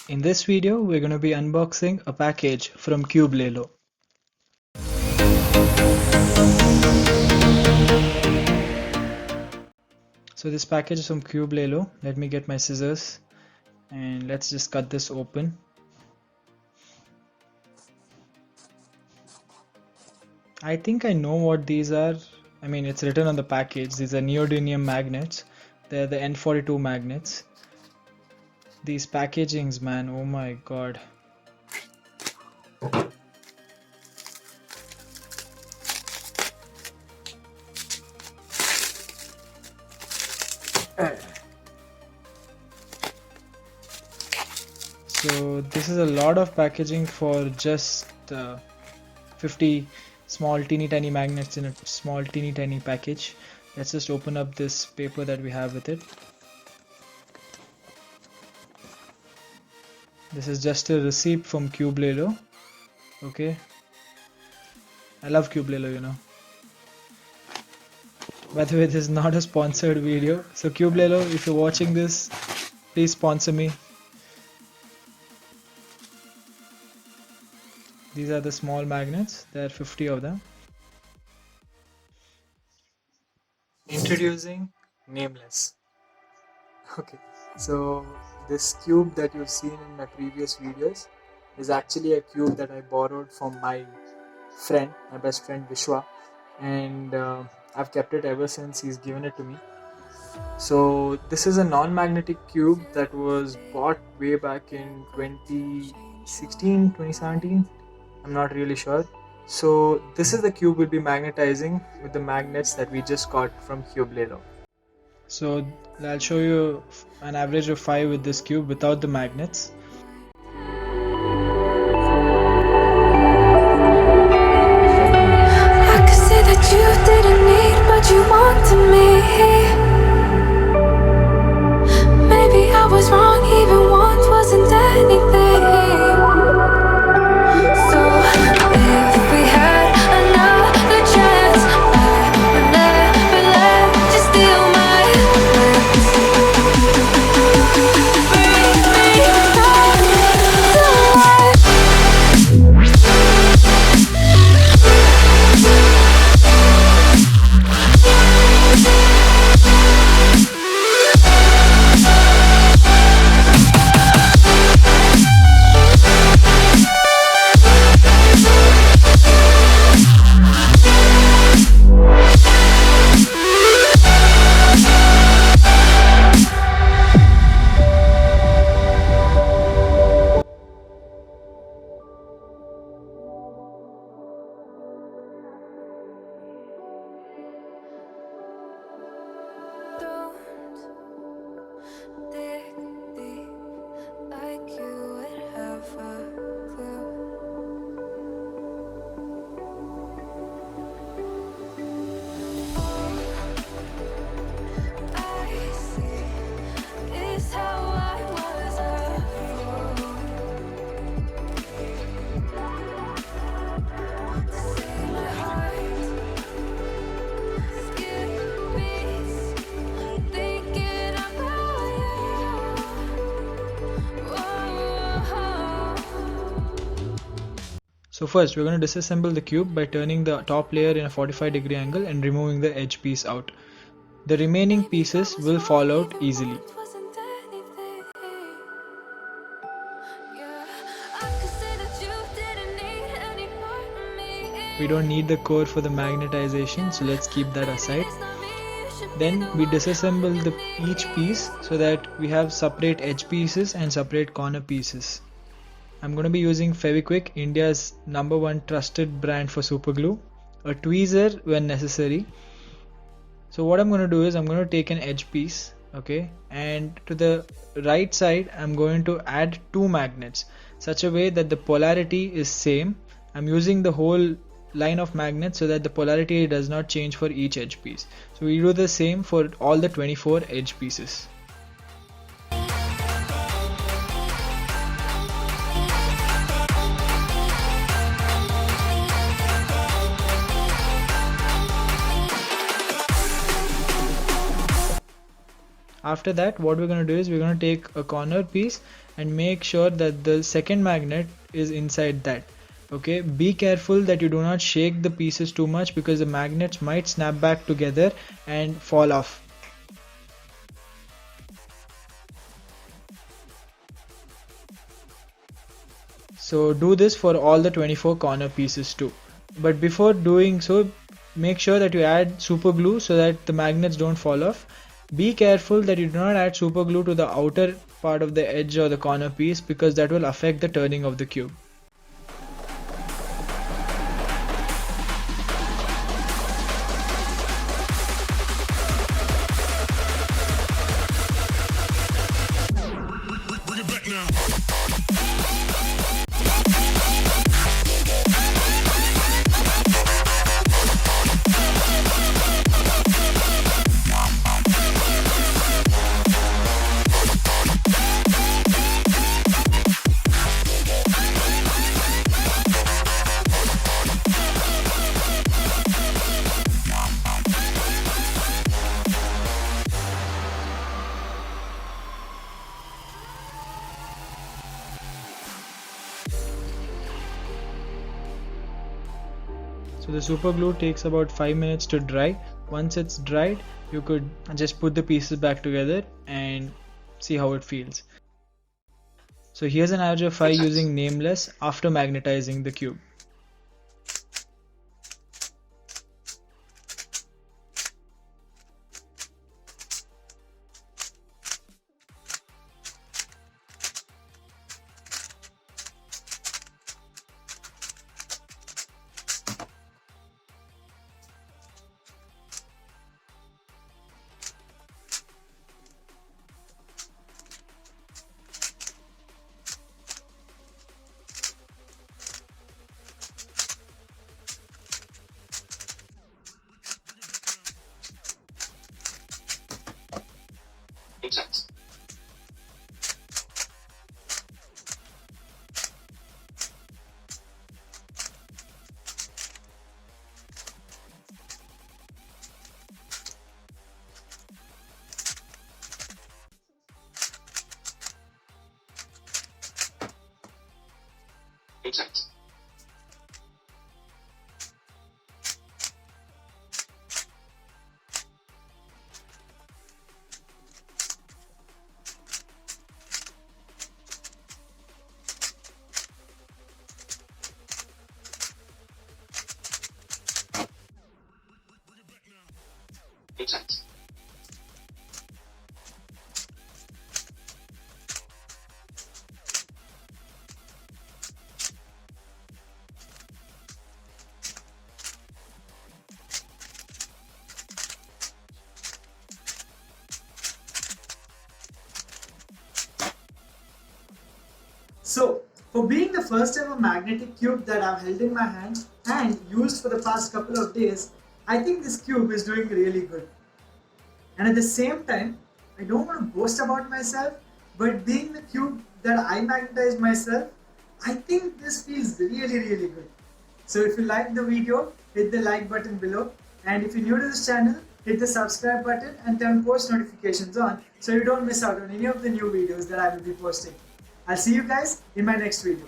In this video, we're going to be unboxing a package from Cube Lelo. So this package is from Cube Lelo. Let me get my scissors and let's just cut this open. I think I know what these are. I mean, it's written on the package. These are neodymium magnets. They're the N42 magnets. These packagings, man, oh my god. So this is a lot of packaging for just 50 small teeny tiny magnets in a small teeny tiny package. Let's just open up this paper that we have with it. This is just a receipt from Cube Lelo. Okay, I love Cube Lelo, you know. By the way, this is not a sponsored video, so Cube Lelo, if you're watching this, please sponsor me. These are the small magnets. There are 50 of them. Introducing Nameless. Okay, so this cube that you've seen in my previous videos is actually a cube that I borrowed from my friend, my best friend Vishwa, and I've kept it ever since he's given it to me. So this is a non-magnetic cube that was bought way back in 2016, 2017. I'm not really sure. So this is the cube we'll be magnetizing with the magnets that we just got from Cube Lelo. So I'll show you an average of 5 with this cube without the magnets. I could say that you didn't need, but you wanted me. Maybe I was wrong, even want wasn't anything. So if we had another chance, I would never let you steal my lips. Bring me back to life. Don't dig deep like you would have a clue. All I see is how I was a fool to see my heart skip beats. Thinking about you. So first we're going to disassemble the cube by turning the top layer in a 45-degree angle and removing the edge piece out. The remaining pieces will fall out easily. We don't need the core for the magnetization, so let's keep that aside. Then we disassemble each piece so that we have separate edge pieces and separate corner pieces. I'm going to be using Fevikwik, India's #1 trusted brand for super glue, a tweezer when necessary. So what I'm going to do is I'm going to take an edge piece, okay, and to the right side I'm going to add 2 magnets such a way that the polarity is same. I'm using the whole line of magnets so that the polarity does not change for each edge piece. So we do the same for all the 24 edge pieces. After that, what we're going to do is we're going to take a corner piece and make sure that the second magnet is inside that. Okay, be careful that you do not shake the pieces too much because the magnets might snap back together and fall off. So do this for all the 24 corner pieces too. But before doing so, make sure that you add super glue so that the magnets don't fall off. Be careful that you do not add super glue to the outer part of the edge or the corner piece because that will affect the turning of the cube. So the super glue takes about 5 minutes to dry. Once it's dried, you could just put the pieces back together and see how it feels. So here's an AO5 using nameless after magnetizing the cube. Exact. Exact. Exact. So, for being the first ever magnetic cube that I've held in my hand and used for the past couple of days, I think this cube is doing really good. And at the same time, I don't want to boast about myself, but being the cube that I magnetized myself, I think this feels really, really good. So if you liked the video, hit the like button below. And if you're new to this channel, hit the subscribe button and turn post notifications on so you don't miss out on any of the new videos that I will be posting. I'll see you guys in my next video.